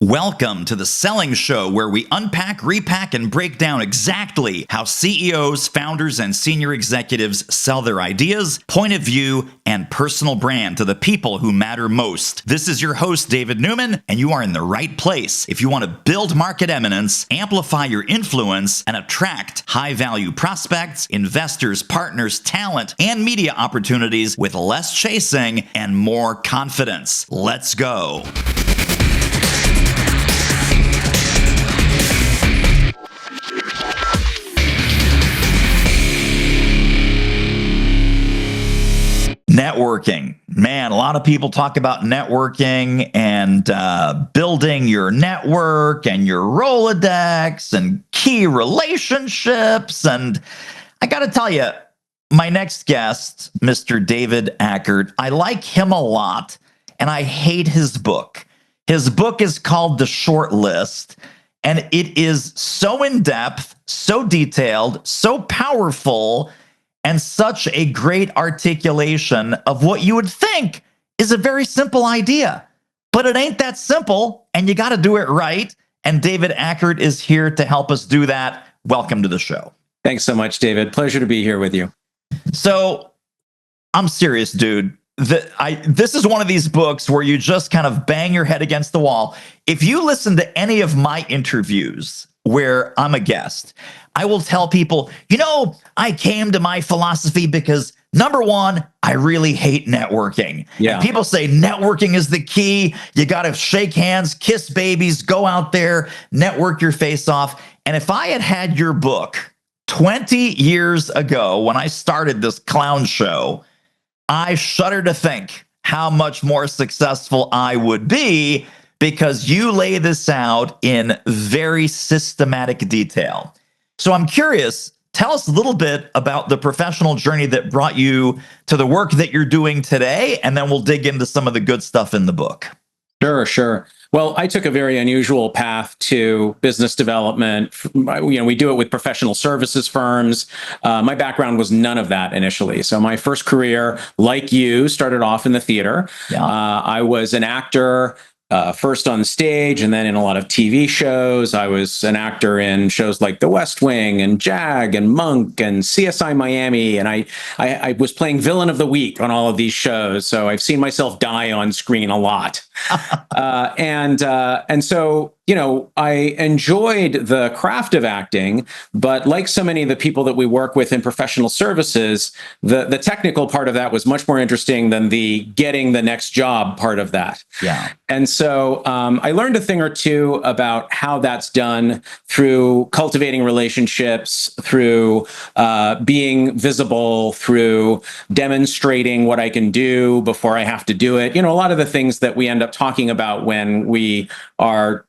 Welcome to the Selling Show, where we unpack, repack, and break down exactly how CEOs, founders, and senior executives sell their ideas, point of view, and personal brand to the people who matter most. This is your host, David Newman, and you are in the right place if you want to build market eminence, amplify your influence, and attract high-value prospects, investors, partners, talent, and media opportunities with less chasing and more confidence. Let's go. Networking. Man, a lot of people talk about networking and building your network and your Rolodex and key relationships. And I got to tell you, my next guest, Mr. David Ackert, I like him a lot and I hate his book. His book is called The Short List, and it is so in-depth, so detailed, so powerful, and such a great articulation of what you would think is a very simple idea. But it ain't that simple, and you got to do it right. And David Ackert is here to help us do that. Welcome to the show. Thanks so much, David. Pleasure to be here with you. So I'm serious, dude. This is one of these books where you just kind of bang your head against the wall. If you listen to any of my interviews where I'm a guest, I will tell people, I came to my philosophy because, number one, I really hate networking. Yeah. And people say networking is the key. You got to shake hands, kiss babies, go out there, network your face off. And if I had had your book 20 years ago when I started this clown show, I shudder to think how much more successful I would be, because you lay this out in very systematic detail. So I'm curious, tell us a little bit about the professional journey that brought you to the work that you're doing today, and then we'll dig into some of the good stuff in the book. Sure. Well, I took a very unusual path to business development. We do it with professional services firms. My background was none of that initially. So my first career, like you, started off in the theater. Yeah. I was an actor, first on stage and then in a lot of TV shows. I was an actor in shows like The West Wing and Jag and Monk and CSI Miami. And I was playing villain of the week on all of these shows. So I've seen myself die on screen a lot. And so, I enjoyed the craft of acting, but like so many of the people that we work with in professional services, the technical part of that was much more interesting than the getting the next job part of that. Yeah. And so I learned a thing or two about how that's done through cultivating relationships, through being visible, through demonstrating what I can do before I have to do it. A lot of the things that we end up talking about when we are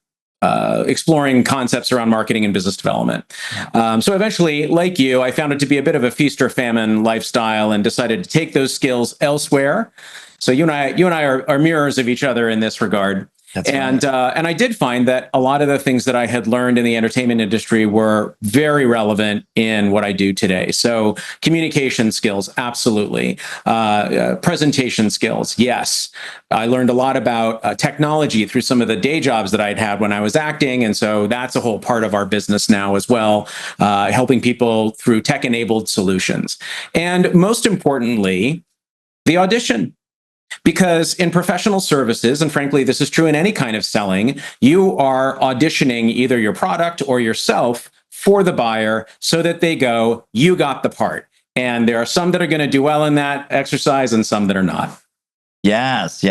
exploring concepts around marketing and business development. So eventually, like you, I found it to be a bit of a feast or famine lifestyle and decided to take those skills elsewhere. So you and I are mirrors of each other in this regard. That's and right. And I did find that a lot of the things that I had learned in the entertainment industry were very relevant in what I do today. So communication skills, absolutely. Presentation skills, yes. I learned a lot about technology through some of the day jobs that I'd had when I was acting. And so that's a whole part of our business now as well, helping people through tech-enabled solutions. And most importantly, the audition. Because in professional services, and frankly, this is true in any kind of selling, you are auditioning either your product or yourself for the buyer so that they go, you got the part. And there are some that are going to do well in that exercise and some that are not. Yes.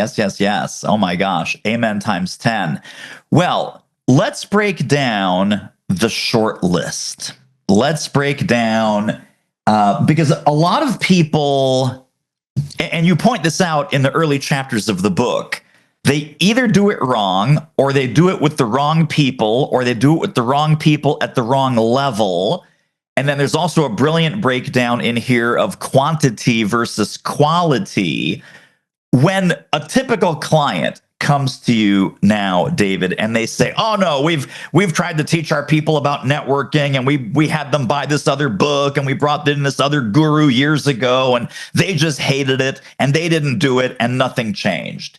Oh my gosh. Amen times 10. Well, let's break down the short list. Let's break down, because a lot of people, and you point this out in the early chapters of the book, they either do it wrong, or they do it with the wrong people, or they do it with the wrong people at the wrong level. And then there's also a brilliant breakdown in here of quantity versus quality. When a typical client comes to you now, David, and they say, "Oh no, we've tried to teach our people about networking, and we had them buy this other book, and we brought in this other guru years ago, and they just hated it, and they didn't do it, and nothing changed."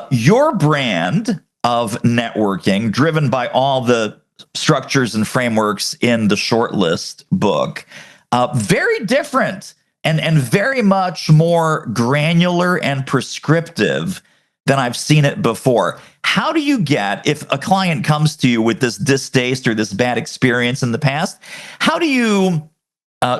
Your brand of networking, driven by all the structures and frameworks in the shortlist book. Very different and very much more granular and prescriptive than I've seen it before. How do you get, if a client comes to you with this distaste or this bad experience in the past, how do you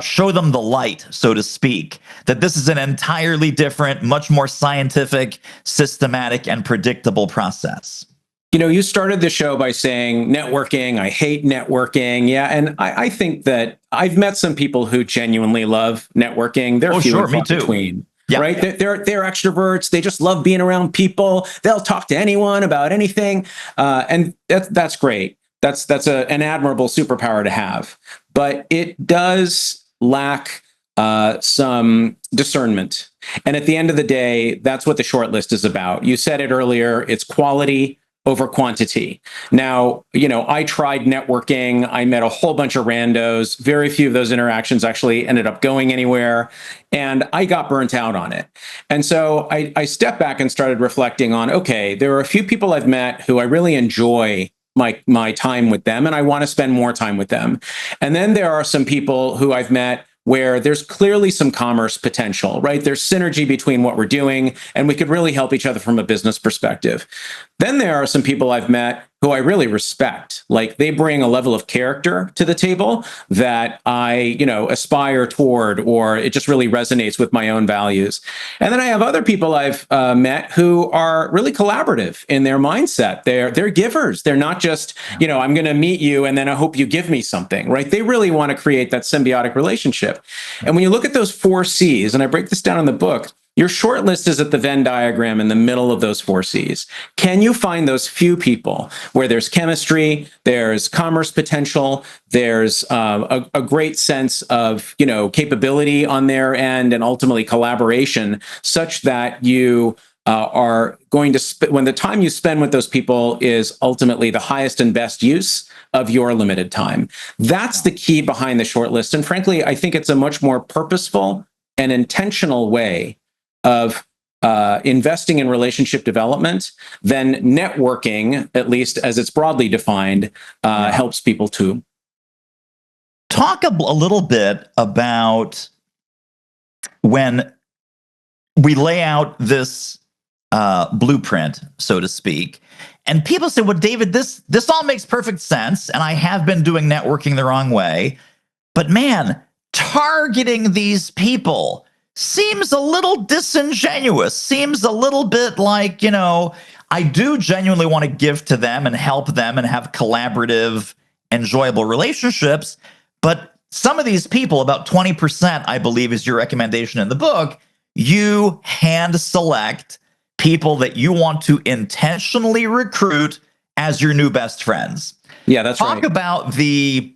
show them the light, so to speak, that this is an entirely different, much more scientific, systematic, and predictable process? You know, you started the show by saying networking. I hate networking. Yeah. And I think that I've met some people who genuinely love networking. They're few and far between. Yeah. Right. They're extroverts. They just love being around people. They'll talk to anyone about anything. And that's great. That's an admirable superpower to have. But it does lack some discernment. And at the end of the day, that's what the shortlist is about. You said it earlier. It's quality over quantity. Now, you know, I tried networking. I met a whole bunch of randos. Very few of those interactions actually ended up going anywhere. And I got burnt out on it. And so I stepped back and started reflecting on, okay, there are a few people I've met who I really enjoy my time with them, and I want to spend more time with them. And then there are some people who I've met where there's clearly some commerce potential, right? There's synergy between what we're doing, and we could really help each other from a business perspective. Then there are some people I've met who I really respect. Like, they bring a level of character to the table that I, you know, aspire toward, or it just really resonates with my own values. And then I have other people I've met who are really collaborative in their mindset. They're givers. They're not just, you know, I'm going to meet you and then I hope you give me something, right? They really want to create that symbiotic relationship. And when you look at those 4 C's, and I break this down in the book, your shortlist is at the Venn diagram in the middle of those 4 C's. Can you find those few people where there's chemistry, there's commerce potential, there's a great sense of, you know, capability on their end, and ultimately collaboration, such that you are going to when the time you spend with those people is ultimately the highest and best use of your limited time. That's the key behind the shortlist. And frankly, I think it's a much more purposeful and intentional way of investing in relationship development than networking, at least as it's broadly defined, helps people to. Talk a little bit about when we lay out this blueprint, so to speak, and people say, well, David, this all makes perfect sense, and I have been doing networking the wrong way, but man, targeting these people seems a little disingenuous, seems a little bit like, you know, I do genuinely want to give to them and help them and have collaborative, enjoyable relationships. But some of these people, about 20%, I believe is your recommendation in the book, you hand select people that you want to intentionally recruit as your new best friends. Yeah, that's right. Talk about the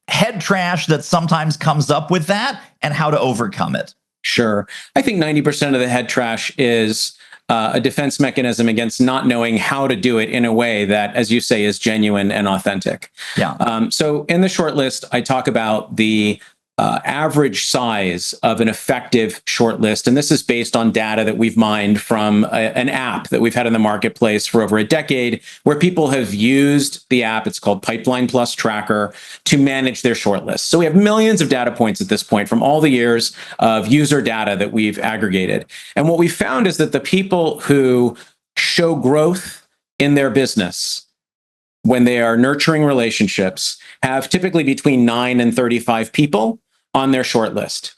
head trash that sometimes comes up with that and how to overcome it. Sure. I think 90% of the head trash is a defense mechanism against not knowing how to do it in a way that, as you say, is genuine and authentic. Yeah. So in the short list, I talk about the average size of an effective shortlist. And this is based on data that we've mined from an app that we've had in the marketplace for over a decade, where people have used the app, it's called Pipeline Plus Tracker, to manage their shortlist. So we have millions of data points at this point from all the years of user data that we've aggregated. And what we found is that the people who show growth in their business when they are nurturing relationships have typically between 9 and 35 people on their short list.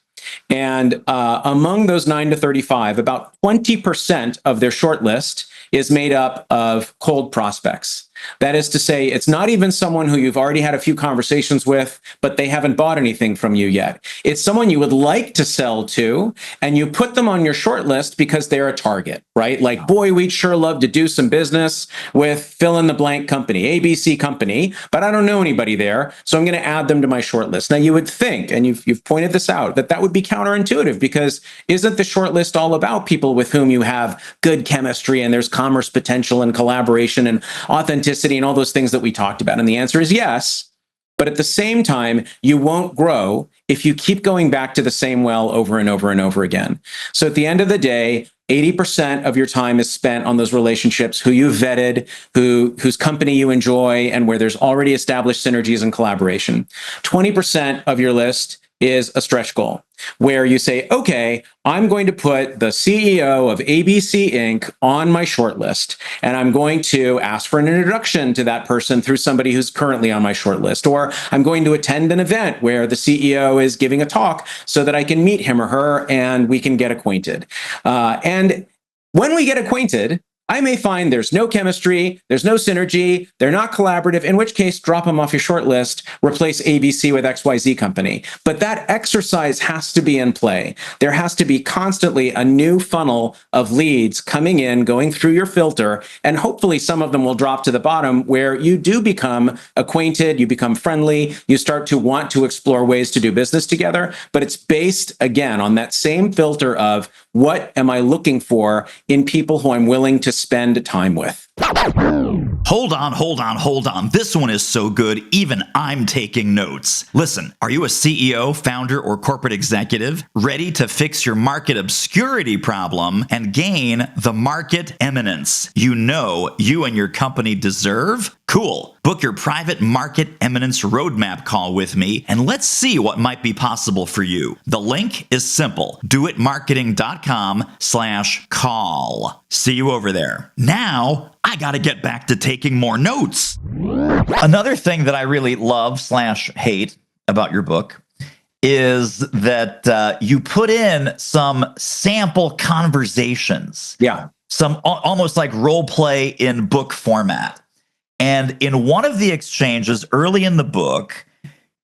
And among those 9 to 35, about 20% of their short list is made up of cold prospects. That is to say, it's not even someone who you've already had a few conversations with, but they haven't bought anything from you yet. It's someone you would like to sell to, and you put them on your short list because they're a target, right? Like, boy, we'd sure love to do some business with fill in the blank company, ABC company, but I don't know anybody there, so I'm going to add them to my short list. Now, you would think, and you've pointed this out, that would be counterintuitive, because isn't the short list all about people with whom you have good chemistry and there's commerce potential and collaboration and authenticity and all those things that we talked about? And the answer is yes. But at the same time, you won't grow if you keep going back to the same well over and over and over again. So at the end of the day, 80% of your time is spent on those relationships who you vetted, whose company you enjoy, and where there's already established synergies and collaboration. 20% of your list is a stretch goal, where you say, okay, I'm going to put the CEO of ABC Inc. on my short list, and I'm going to ask for an introduction to that person through somebody who's currently on my short list, or I'm going to attend an event where the CEO is giving a talk so that I can meet him or her and we can get acquainted. And when we get acquainted, I may find there's no chemistry, there's no synergy, they're not collaborative, in which case, drop them off your short list, replace ABC with XYZ company. But that exercise has to be in play. There has to be constantly a new funnel of leads coming in, going through your filter, and hopefully some of them will drop to the bottom where you do become acquainted, you become friendly, you start to want to explore ways to do business together. But it's based, again, on that same filter of what am I looking for in people who I'm willing to spend time with. Hold on. This one is so good, even I'm taking notes. Listen, are you a CEO, founder, or corporate executive ready to fix your market obscurity problem and gain the market eminence you know you and your company deserve? Cool. Book your private Market Eminence Roadmap call with me, and let's see what might be possible for you. The link is simple. doitmarketing.com/call. See you over there. Now, I gotta get back to taking more notes. Another thing that I really love/hate about your book is that you put in some sample conversations. Yeah. Some almost like role play in book format. And in one of the exchanges early in the book,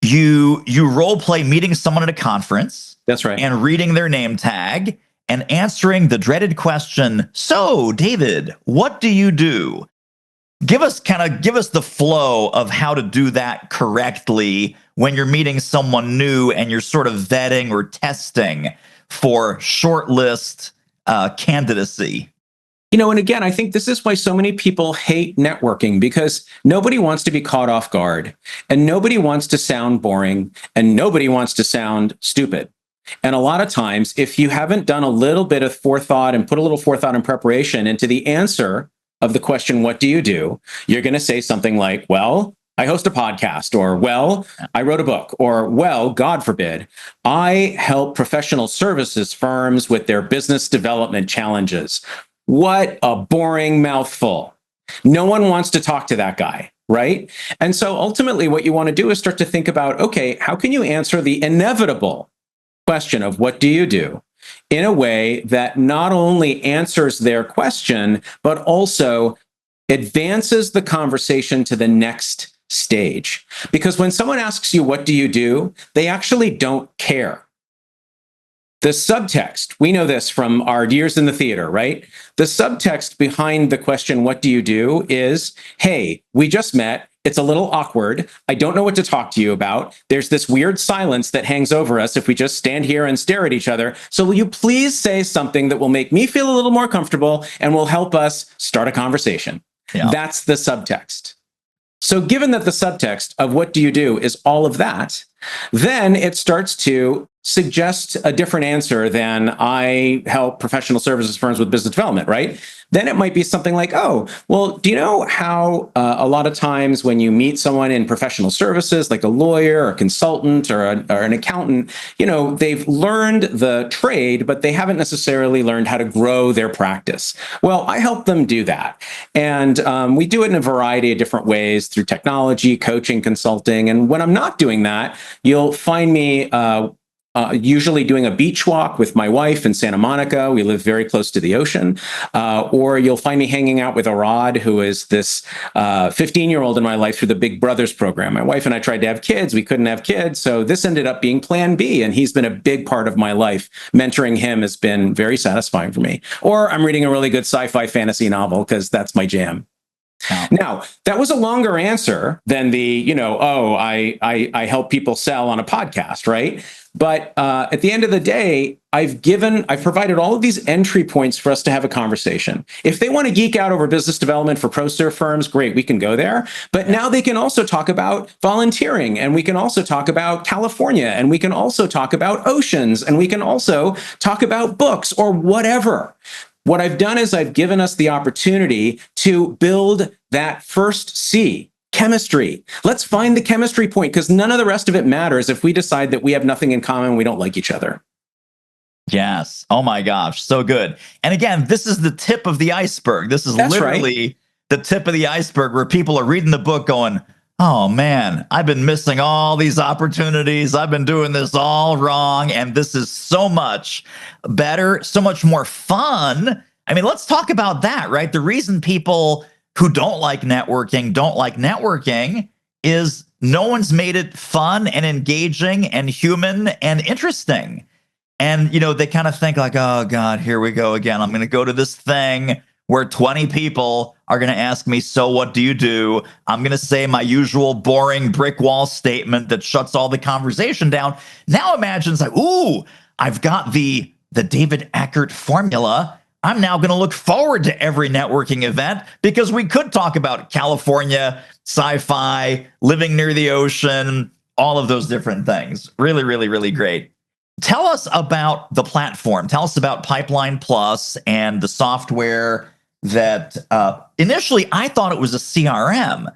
you role play meeting someone at a conference. That's right. And reading their name tag and answering the dreaded question, so David, what do you do? Give us the flow of how to do that correctly when you're meeting someone new and you're sort of vetting or testing for shortlist candidacy. You know, and again, I think this is why so many people hate networking, because nobody wants to be caught off guard, and nobody wants to sound boring, and nobody wants to sound stupid. And a lot of times, if you haven't done a little bit of forethought and put a little forethought and preparation into the answer of the question, what do you do? You're going to say something like, well, I host a podcast, or, well, I wrote a book, or, well, God forbid, I help professional services firms with their business development challenges. What a boring mouthful. No one wants to talk to that guy, right? And so ultimately what you want to do is start to think about, okay, how can you answer the inevitable question of what do you do in a way that not only answers their question, but also advances the conversation to the next stage? Because when someone asks you, what do you do? They actually don't care. The subtext, we know this from our years in the theater, right? The subtext behind the question, what do you do, is, hey, we just met. It's a little awkward. I don't know what to talk to you about. There's this weird silence that hangs over us if we just stand here and stare at each other. So will you please say something that will make me feel a little more comfortable and will help us start a conversation? Yeah. That's the subtext. So given that the subtext of what do you do is all of that, then it starts to suggest a different answer than I help professional services firms with business development, right? Then it might be something like, oh, well, do you know how a lot of times when you meet someone in professional services, like a lawyer or a consultant or an accountant, you know, they've learned the trade, but they haven't necessarily learned how to grow their practice. Well, I help them do that. And we do it in a variety of different ways through technology, coaching, consulting. And when I'm not doing that, you'll find me usually doing a beach walk with my wife in Santa Monica. We live very close to the ocean. Or you'll find me hanging out with Arad, who is this 15-year-old in my life through the Big Brothers program. My wife and I tried to have kids. We couldn't have kids. So this ended up being plan B. And he's been a big part of my life. Mentoring him has been very satisfying for me. Or I'm reading a really good sci-fi fantasy novel because that's my jam. Now, that was a longer answer than the, I help people sell on a podcast, right? But at the end of the day, I've provided all of these entry points for us to have a conversation. If they want to geek out over business development for pro-serve firms, great, we can go there. But now they can also talk about volunteering, and we can also talk about California, and we can also talk about oceans, and we can also talk about books or whatever. What I've done is I've given us the opportunity to build that first C. Chemistry. Let's find the chemistry point, because none of the rest of it matters if we decide that we have nothing in common and we don't like each other. Yes. Oh my gosh. So good. And again, this is the tip of the iceberg. This is literally the tip of the iceberg, where people are reading the book going, oh man, I've been missing all these opportunities. I've been doing this all wrong. And this is so much better, so much more fun. I mean, let's talk about that, right? The reason people who don't like networking is no one's made it fun and engaging and human and interesting. And, they kind of think like, oh God, here we go again. I'm going to go to this thing where 20 people are going to ask me, so what do you do? I'm going to say my usual boring brick wall statement that shuts all the conversation down. Now imagine it's like, ooh, I've got the David Ackert formula. I'm now going to look forward to every networking event, because we could talk about California, sci-fi, living near the ocean, all of those different things. Really, really, really great. Tell us about the platform. Tell us about Pipeline Plus and the software that initially I thought it was a CRM.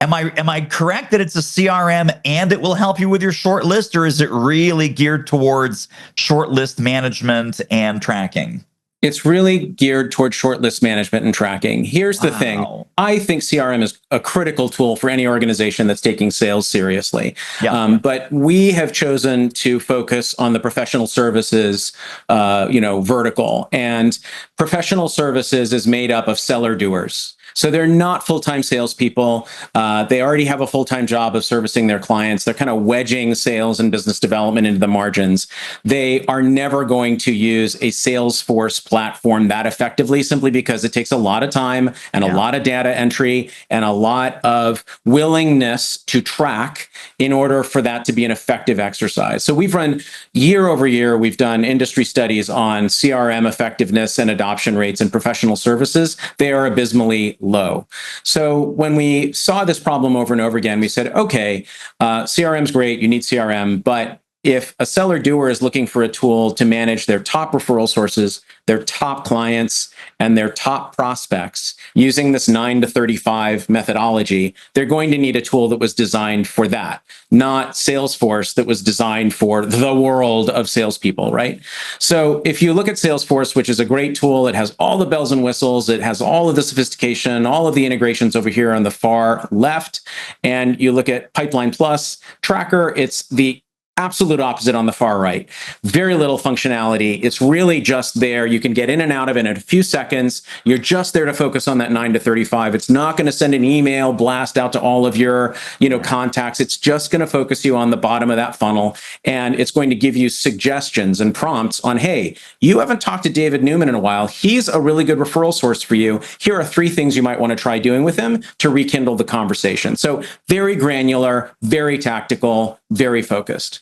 Am I correct that it's a CRM and it will help you with your short list, or is it really geared towards short list management and tracking? It's really geared towards shortlist management and tracking. Here's the thing. I think CRM is a critical tool for any organization that's taking sales seriously. But we have chosen to focus on the professional services, vertical. And professional services is made up of seller doers. So they're not full-time salespeople. They already have a full-time job of servicing their clients. They're kind of wedging sales and business development into the margins. They are never going to use a Salesforce platform that effectively, simply because it takes a lot of time and a lot of data entry and a lot of willingness to track in order for that to be an effective exercise. So we've run year over year, we've done industry studies on CRM effectiveness and adoption rates in professional services. They are abysmally low. So when we saw this problem over and over again, we said, okay, CRM's great, you need CRM, but if a seller doer is looking for a tool to manage their top referral sources, their top clients, and their top prospects using this 9 to 35 methodology, they're going to need a tool that was designed for that, not Salesforce that was designed for the world of salespeople, right? So if you look at Salesforce, which is a great tool, it has all the bells and whistles, it has all of the sophistication, all of the integrations over here on the far left, and you look at Pipeline Plus Tracker, it's the absolute opposite on the far right. Very little functionality. It's really just there. You can get in and out of it in a few seconds. You're just there to focus on that 9 to 35. It's not going to send an email blast out to all of your, contacts. It's just going to focus you on the bottom of that funnel. And it's going to give you suggestions and prompts on, hey, you haven't talked to David Newman in a while. He's a really good referral source for you. Here are 3 things you might want to try doing with him to rekindle the conversation. So very granular, very tactical, very focused.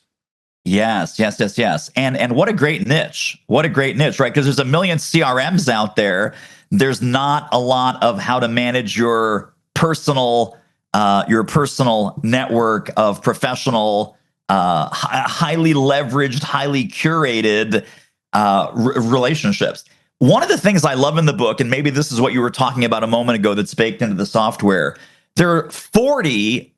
Yes. And what a great niche. What a great niche, right? Because there's a million CRMs out there. There's not a lot of how to manage your personal network of professional, highly leveraged, highly curated relationships. One of the things I love in the book, and maybe this is what you were talking about a moment ago that's baked into the software, there are 40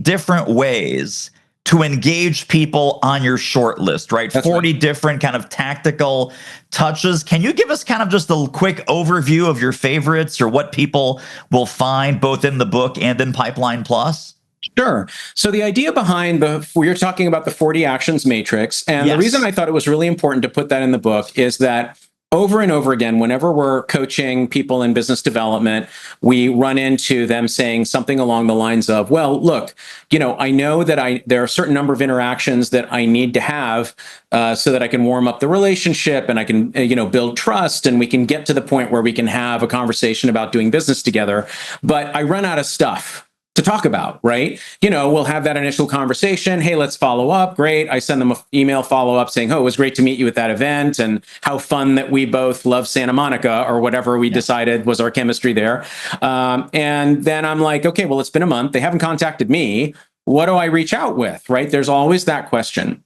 different ways to engage people on your short list, right? That's 40 different kind of tactical touches. Can you give us kind of just a quick overview of your favorites or what people will find both in the book and in Pipeline Plus? Sure. So the idea behind we're talking about the 40 actions matrix. And the reason I thought it was really important to put that in the book is that over and over again, whenever we're coaching people in business development, we run into them saying something along the lines of, well, look, I know that there are a certain number of interactions that I need to have so that I can warm up the relationship and I can, build trust and we can get to the point where we can have a conversation about doing business together. But I run out of stuff to talk about, right? We'll have that initial conversation. Hey, let's follow up. Great. I send them an email follow up saying, oh, it was great to meet you at that event, and how fun that we both love Santa Monica, or whatever we decided was our chemistry there. And then I'm like, okay, well, it's been a month. They haven't contacted me. What do I reach out with, right? There's always that question.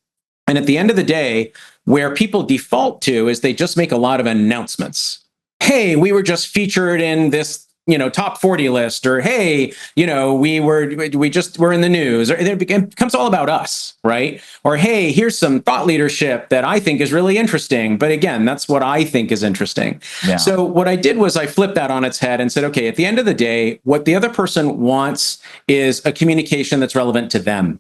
And at the end of the day, where people default to is they just make a lot of announcements. Hey, we were just featured in this, top 40 list, or hey, we were in the news, or it becomes all about us, right? Or hey, here's some thought leadership that I think is really interesting. But again, that's what I think is interesting. Yeah. So what I did was I flipped that on its head and said, okay, at the end of the day, what the other person wants is a communication that's relevant to them,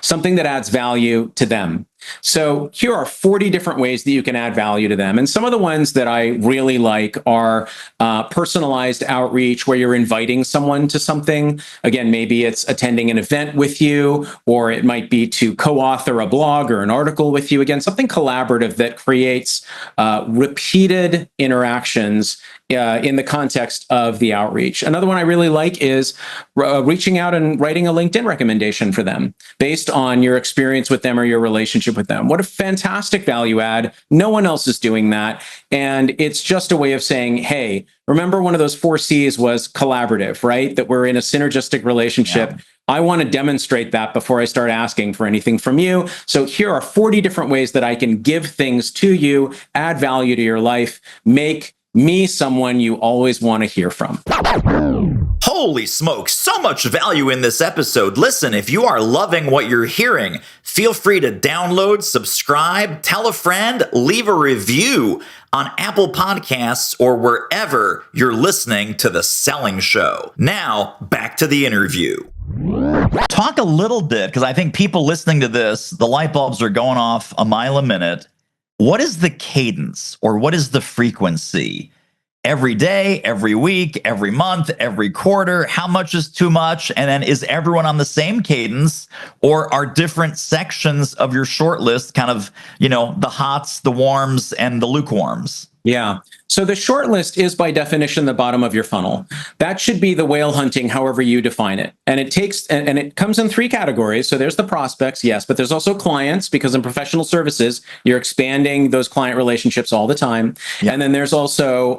something that adds value to them. So here are 40 different ways that you can add value to them. And some of the ones that I really like are personalized outreach, where you're inviting someone to something. Again, maybe it's attending an event with you, or it might be to co-author a blog or an article with you. Again, something collaborative that creates repeated interactions in the context of the outreach. Another one I really like is reaching out and writing a LinkedIn recommendation for them based on your experience with them or your relationship with them. What a fantastic value add. No one else is doing that. And it's just a way of saying, hey, remember one of those 4 C's was collaborative, right? That we're in a synergistic relationship. Yeah. I want to demonstrate that before I start asking for anything from you. So here are 40 different ways that I can give things to you, add value to your life, make me someone you always want to hear from. Holy smokes, so much value in this episode. Listen, if you are loving what you're hearing, feel free to download, subscribe, tell a friend, leave a review on Apple Podcasts or wherever you're listening to The Selling Show. Now, back to the interview. Talk a little bit, because I think people listening to this, the light bulbs are going off a mile a minute. What is the cadence, or what is the frequency? Every day, every week, every month, every quarter? How much is too much? And then is everyone on the same cadence, or are different sections of your short list kind of, the hots, the warms, and the lukewarms? Yeah. So the short list is by definition the bottom of your funnel. That should be the whale hunting, however you define it. And it comes in 3 categories. So there's the prospects, yes, but there's also clients, because in professional services, you're expanding those client relationships all the time. Yeah. And then there's also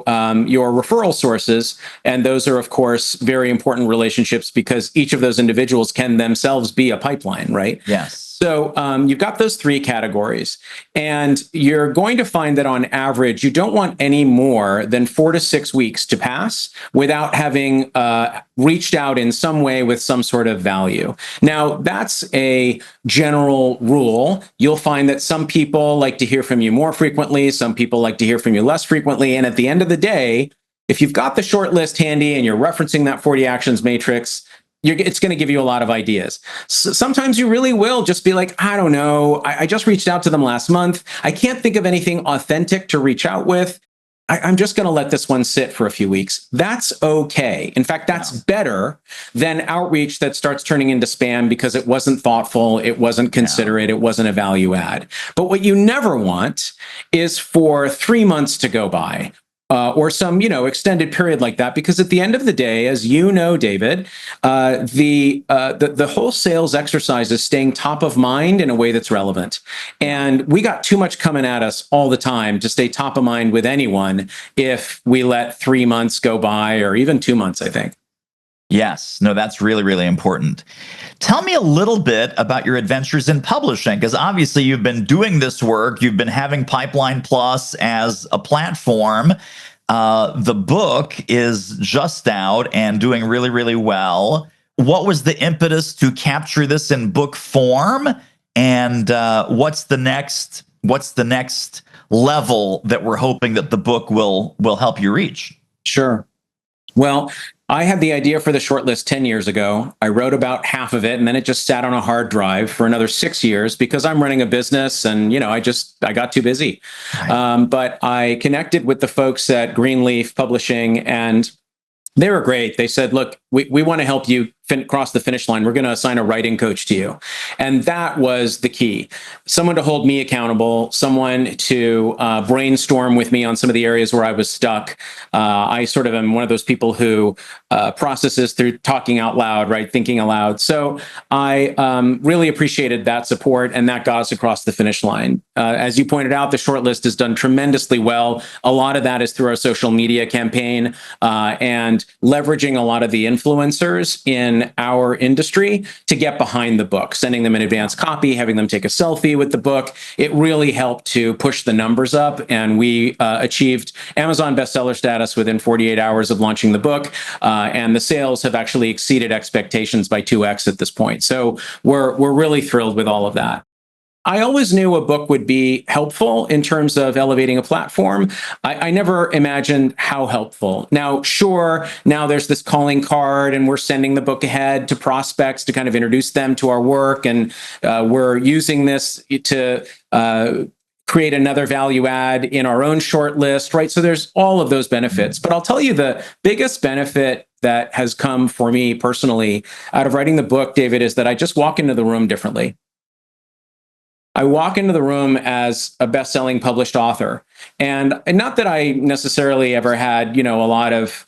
your referral sources. And those are, of course, very important relationships, because each of those individuals can themselves be a pipeline, right? Yes. So you've got those 3 categories, and you're going to find that on average, you don't want any more than 4 to 6 weeks to pass without having reached out in some way with some sort of value. Now, that's a general rule. You'll find that some people like to hear from you more frequently, some people like to hear from you less frequently. And at the end of the day, if you've got the short list handy and you're referencing that 40 actions matrix, it's going to give you a lot of ideas. So sometimes you really will just be like, I don't know, I just reached out to them last month. I can't think of anything authentic to reach out with. I'm just going to let this one sit for a few weeks. That's okay. In fact, that's better than outreach that starts turning into spam because it wasn't thoughtful, it wasn't considerate, it wasn't a value add. But what you never want is for 3 months to go by, or some, extended period like that, because at the end of the day, as you know, David, the whole sales exercise is staying top of mind in a way that's relevant. And we got too much coming at us all the time to stay top of mind with anyone if we let 3 months go by, or even 2 months, I think. Yes. No, that's really, really important. Tell me a little bit about your adventures in publishing, because obviously you've been doing this work. You've been having Pipeline Plus as a platform. The book is just out and doing really, really well. What was the impetus to capture this in book form? And what's the next level that we're hoping that the book will help you reach? Sure. Well, I had the idea for the shortlist 10 years ago. I wrote about half of it, and then it just sat on a hard drive for another 6 years because I'm running a business, and I got too busy. Right. But I connected with the folks at Greenleaf Publishing, and they were great. They said, look, we want to help you cross the finish line. We're going to assign a writing coach to you. And that was the key. Someone to hold me accountable, someone to brainstorm with me on some of the areas where I was stuck. I sort of am one of those people who processes through talking out loud, right? Thinking aloud. So I really appreciated that support, and that got us across the finish line. As you pointed out, the shortlist has done tremendously well. A lot of that is through our social media campaign and leveraging a lot of the influencers in our industry to get behind the book, sending them an advance copy, having them take a selfie with the book. It really helped to push the numbers up, and we achieved Amazon bestseller status within 48 hours of launching the book, and the sales have actually exceeded expectations by 2x at this point. So we're really thrilled with all of that. I always knew a book would be helpful in terms of elevating a platform. I never imagined how helpful. Now, sure, now there's this calling card, and we're sending the book ahead to prospects to kind of introduce them to our work, and we're using this to create another value add in our own short list, right? So there's all of those benefits. But I'll tell you the biggest benefit that has come for me personally out of writing the book, David, is that I just walk into the room differently. I walk into the room as a best-selling published author, and not that I necessarily ever had, a lot of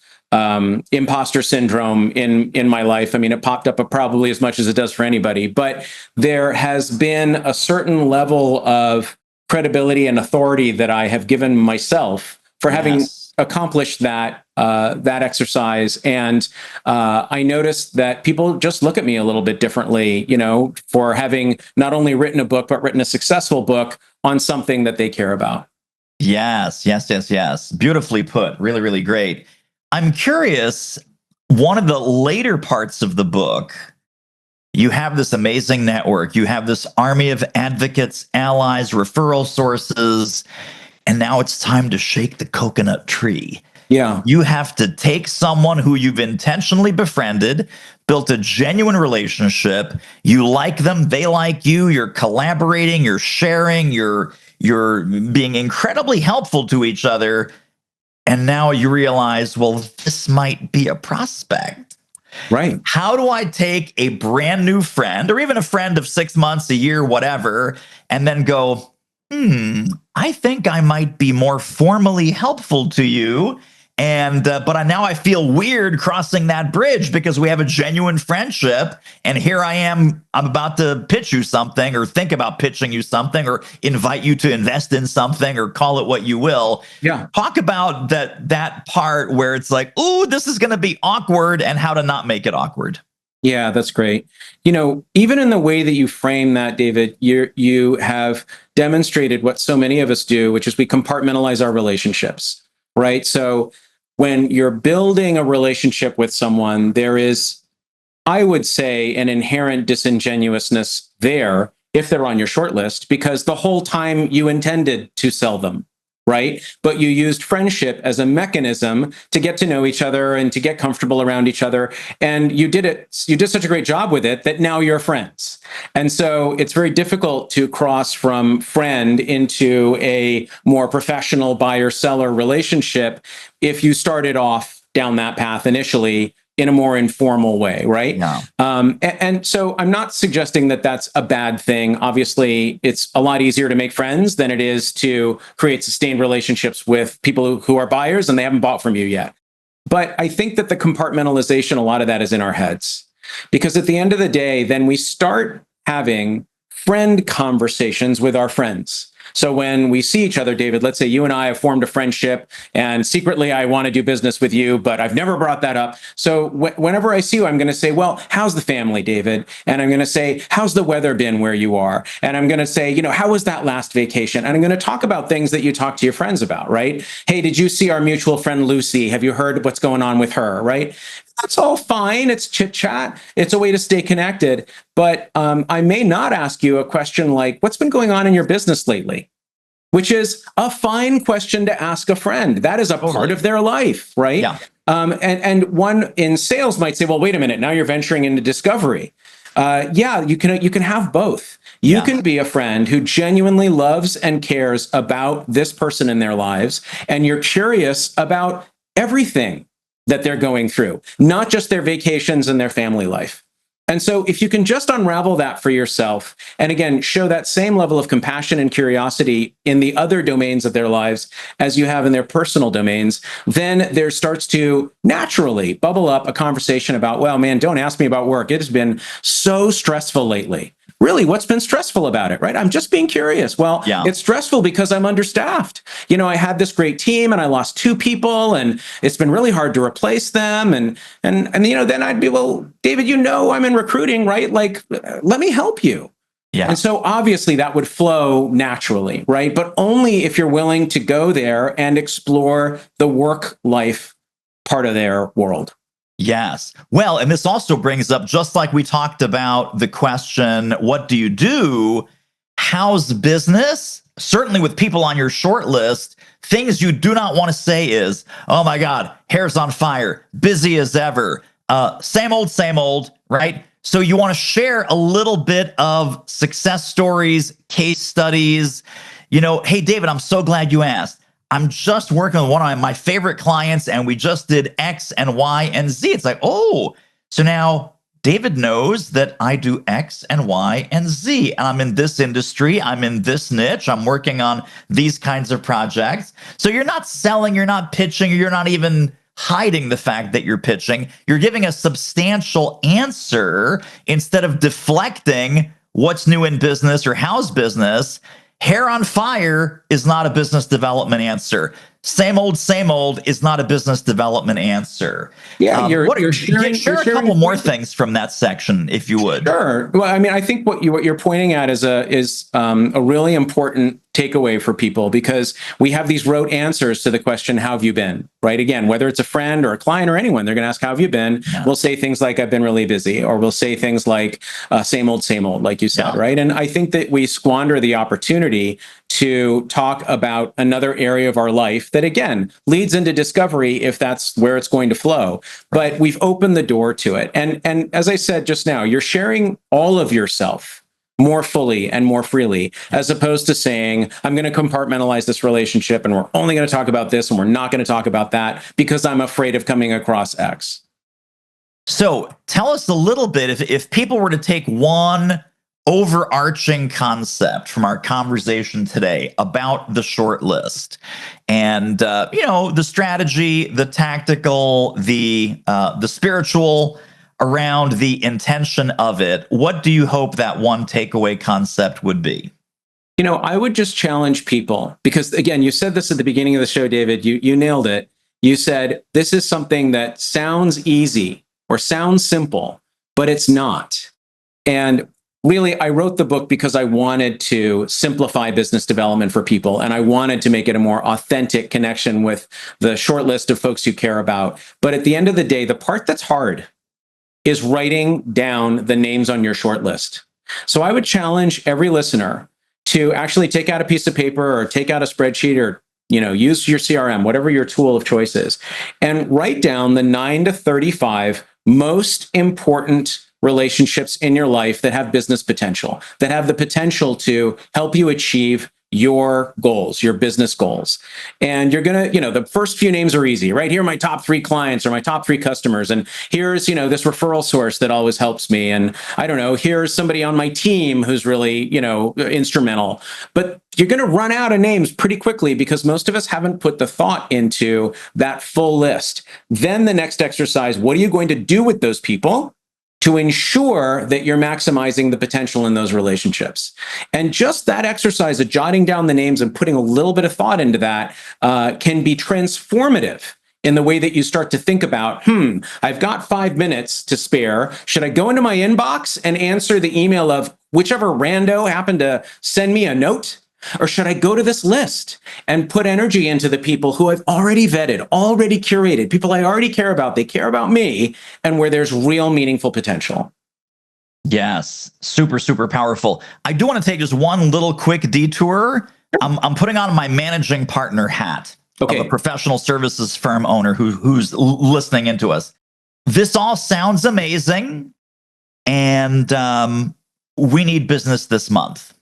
imposter syndrome in my life. I mean, it popped up probably as much as it does for anybody, but there has been a certain level of credibility and authority that I have given myself for having accomplished that exercise. And I noticed that people just look at me a little bit differently, for having not only written a book, but written a successful book on something that they care about. Yes. Beautifully put. Really, really great. I'm curious, one of the later parts of the book, you have this amazing network. You have this army of advocates, allies, referral sources, and now it's time to shake the coconut tree. Yeah. You have to take someone who you've intentionally befriended, built a genuine relationship. You like them, they like you, you're collaborating, you're sharing, you're being incredibly helpful to each other. And now you realize, well, this might be a prospect. Right. How do I take a brand new friend, or even a friend of 6 months, a year, whatever, and then go, I think I might be more formally helpful to you. And but now I feel weird crossing that bridge because we have a genuine friendship, and here I'm about to pitch you something, or think about pitching you something, or invite you to invest in something, or call it what you will. Yeah. Talk about that part where it's like, ooh, this is going to be awkward, and how to not make it awkward. Yeah, that's great. Even in the way that you frame that, David, you have demonstrated what so many of us do, which is we compartmentalize our relationships, right? So when you're building a relationship with someone, there is, I would say, an inherent disingenuousness there if they're on your short list, because the whole time you intended to sell them, right? But you used friendship as a mechanism to get to know each other and to get comfortable around each other. And you did such a great job with it that now you're friends. And so it's very difficult to cross from friend into a more professional buyer-seller relationship if you started off down that path initially in a more informal way, right? Yeah. And so I'm not suggesting that that's a bad thing. Obviously, it's a lot easier to make friends than it is to create sustained relationships with people who are buyers and they haven't bought from you yet. But I think that the compartmentalization, a lot of that is in our heads. Because at the end of the day, then we start having friend conversations with our friends. So when we see each other, David, let's say you and I have formed a friendship, and secretly I want to do business with you, but I've never brought that up. So whenever I see you, I'm going to say, well, how's the family, David? And I'm going to say, how's the weather been where you are? And I'm going to say, how was that last vacation? And I'm going to talk about things that you talk to your friends about, right? Hey, did you see our mutual friend, Lucy? Have you heard what's going on with her, right? That's all fine. It's chit chat. It's a way to stay connected. But I may not ask you a question like, what's been going on in your business lately? Which is a fine question to ask a friend. That is a part of their life, right? Yeah. And one in sales might say, well, wait a minute, now you're venturing into discovery. Yeah, you can have both. You can be a friend who genuinely loves and cares about this person in their lives, and you're curious about everything that they're going through, not just their vacations and their family life. And so if you can just unravel that for yourself, and again, show that same level of compassion and curiosity in the other domains of their lives as you have in their personal domains, then there starts to naturally bubble up a conversation about, well, man, don't ask me about work. It has been so stressful lately. Really, what's been stressful about it, right? I'm just being curious. Well, It's stressful because I'm understaffed. I had this great team and I lost 2 people and it's been really hard to replace them. And then I'd be, well, David, I'm in recruiting, right? Like, let me help you. Yeah. And so obviously that would flow naturally, right? But only if you're willing to go there and explore the work-life part of their world. Yes. Well, and this also brings up, just like we talked about the question, what do you do? How's business? Certainly with people on your short list, things you do not want to say is, oh my God, hair's on fire, busy as ever, same old, right? So you want to share a little bit of success stories, case studies. Hey, David, I'm so glad you asked. I'm just working with one of my favorite clients and we just did X and Y and Z. It's like, oh, so now David knows that I do X and Y and Z. And I'm in this industry. I'm in this niche. I'm working on these kinds of projects. So you're not selling, you're not pitching, you're not even hiding the fact that you're pitching. You're giving a substantial answer instead of deflecting what's new in business or how's business. Hair on fire is not a business development answer. Same old is not a business development answer. Yeah, you're sharing a couple more things from that section, if you would. Sure. Well, I mean, I think what you're pointing at is a really important takeaway for people, because we have these rote answers to the question, how have you been? Right? Again, whether it's a friend or a client or anyone, they're going to ask, how have you been? Yeah. We'll say things like, I've been really busy, or we'll say things like, same old, like you said, right? And I think that we squander the opportunity to talk about another area of our life that, again, leads into discovery if that's where it's going to flow. But we've opened the door to it. And as I said just now, you're sharing all of yourself more fully and more freely, as opposed to saying, I'm going to compartmentalize this relationship and we're only going to talk about this and we're not going to talk about that because I'm afraid of coming across X. So tell us a little bit, if people were to take one overarching concept from our conversation today about the short list and, the strategy, the tactical, the spiritual around the intention of it, what do you hope that one takeaway concept would be? I would just challenge people, because again, you said this at the beginning of the show, David, you nailed it. You said, this is something that sounds easy or sounds simple, but it's not. And really, I wrote the book because I wanted to simplify business development for people. And I wanted to make it a more authentic connection with the short list of folks you care about. But at the end of the day, the part that's hard is writing down the names on your short list. So I would challenge every listener to actually take out a piece of paper or take out a spreadsheet or use your CRM, whatever your tool of choice is, and write down the 9 to 35 most important relationships in your life that have business potential, that have the potential to help you achieve your goals, your business goals. And you're going to, the first few names are easy, right? Here are my top 3 clients or my top 3 customers. And here's, this referral source that always helps me. And I don't know, here's somebody on my team who's really, instrumental. But you're going to run out of names pretty quickly because most of us haven't put the thought into that full list. Then the next exercise, what are you going to do with those people to ensure that you're maximizing the potential in those relationships? And just that exercise of jotting down the names and putting a little bit of thought into that can be transformative in the way that you start to think about, I've got 5 minutes to spare. Should I go into my inbox and answer the email of whichever rando happened to send me a note? Or should I go to this list and put energy into the people who I've already vetted, already curated, people I already care about, they care about me, and where there's real meaningful potential? Yes, super, super powerful. I do want to take just one little quick detour. I'm putting on my managing partner hat of a professional services firm owner who's listening into us. This all sounds amazing, and we need business this month.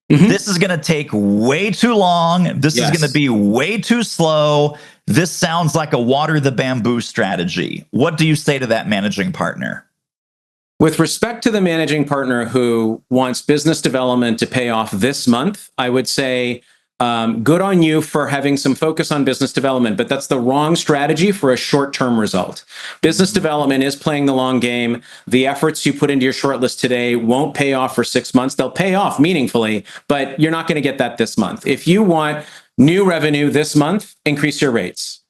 This is going to take way too long. This is going to be way too slow. This sounds like a water the bamboo strategy. What do you say to that managing partner? With respect to the managing partner who wants business development to pay off this month, I would say, good on you for having some focus on business development, but that's the wrong strategy for a short-term result. Business development is playing the long game. The efforts you put into your shortlist today won't pay off for 6 months. They'll pay off meaningfully, but you're not going to get that this month. If you want new revenue this month, increase your rates.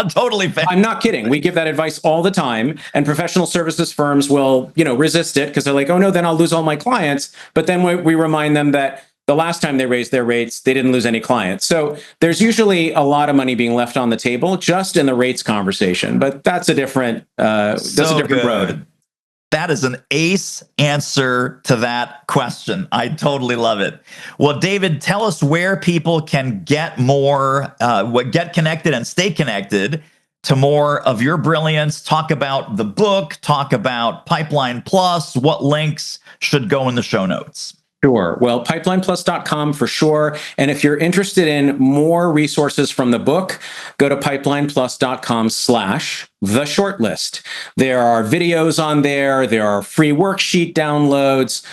Totally fair. I'm not kidding. We give that advice all the time, and professional services firms will, resist it because they're like, oh no, then I'll lose all my clients. But then we remind them that the last time they raised their rates, they didn't lose any clients. So there's usually a lot of money being left on the table just in the rates conversation, but that's a different, road. That is an ace answer to that question. I totally love it. Well, David, tell us where people can get more, get connected and stay connected to more of your brilliance. Talk about the book, talk about Pipeline Plus, what links should go in the show notes. Sure. Well, pipelineplus.com for sure. And if you're interested in more resources from the book, go to pipelineplus.com/theshortlist. There are videos on there. There are free worksheet downloads.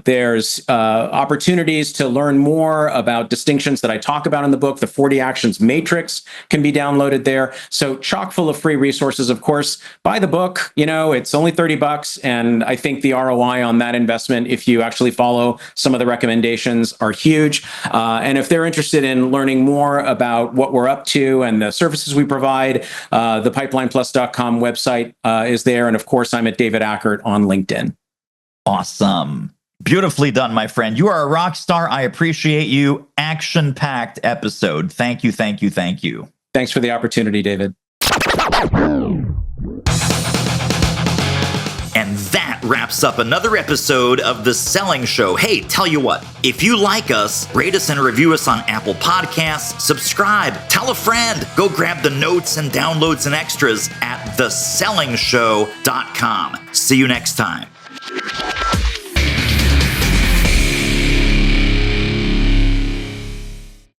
There's opportunities to learn more about distinctions that I talk about in the book. The 40 Actions Matrix can be downloaded there. So chock full of free resources. Of course, buy the book. It's only $30. And I think the ROI on that investment, if you actually follow some of the recommendations, are huge. And if they're interested in learning more about what we're up to and the services we provide, the pipelineplus.com website is there. And of course, I'm at David Ackert on LinkedIn. Awesome. Beautifully done, my friend. You are a rock star. I appreciate you. Action-packed episode. Thank you, thank you, thank you. Thanks for the opportunity, David. And that wraps up another episode of The Selling Show. Hey, tell you what, if you like us, rate us and review us on Apple Podcasts, subscribe, tell a friend, go grab the notes and downloads and extras at thesellingshow.com. See you next time.